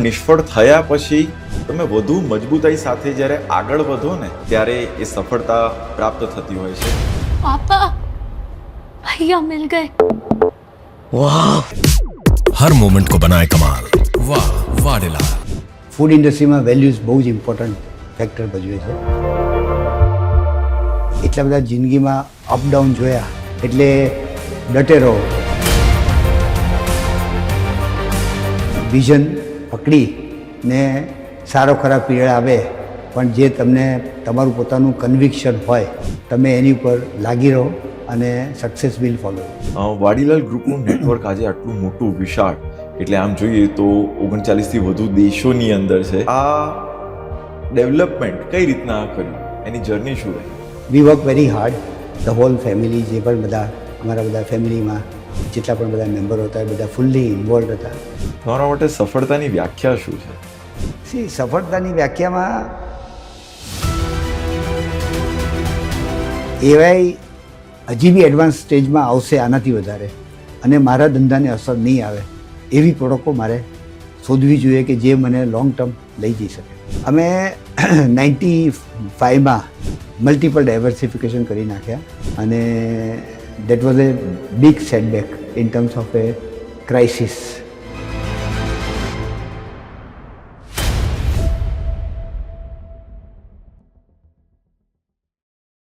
નિષ્ફળ થયા પછી તમે વધુ મજબૂતાઈ સાથે જ્યારે આગળ વધો ને ત્યારે એ સફળતા પ્રાપ્ત થતી હોય છે. पापा भैया मिल गए. वाह, हर मोमेंट को बनाए कमाल. वाह वाडेलाल. ફૂડ ઇન્ડસ્ટ્રીમાં વેલ્યુઝ બહુ જ ઇમ્પોર્ટન્ટ ફેક્ટર ભજવે છે. એટલા બધા જિંદગીમાં અપડાઉન જોયા એટલે ડટે રહો. વિઝન પકડી ને સારો ખરાબ પીરિયડ આવે પણ જે તમને તમારું પોતાનું કન્વિક્શન હોય તમે એની ઉપર લાગી રહો અને સક્સેસ વિલ ફોલો. વાડીલાલ ગ્રુપનું નેટવર્ક આજે આટલું મોટું વિશાળ, એટલે આમ જોઈએ તો 39થી વધુ દેશોની અંદર છે. આ ડેવલપમેન્ટ કઈ રીતના કર્યું, એની જર્ની શું રહી? We work very hard. The whole family, જે પણ બધા અમારા બધા ફેમિલીમાં જેટલા પણ બધા મેમ્બરો હતા એ બધા ફૂલ્લી ઇન્વોલ્વ હતા. તમારા માટે સફળતાની વ્યાખ્યા શું છે? સફળતાની વ્યાખ્યામાં એવાય હજી બી એડવાન્સ સ્ટેજમાં આવશે આનાથી વધારે, અને મારા ધંધાને અસર નહીં આવે એવી પ્રોડક્ટો મારે શોધવી જોઈએ કે જે મને લોંગ ટર્મ લઈ જઈ શકે. અમે 95માં મલ્ટિપલ ડાયવર્સિફિકેશન કરી નાખ્યા અને that was A big setback in terms of A crisis.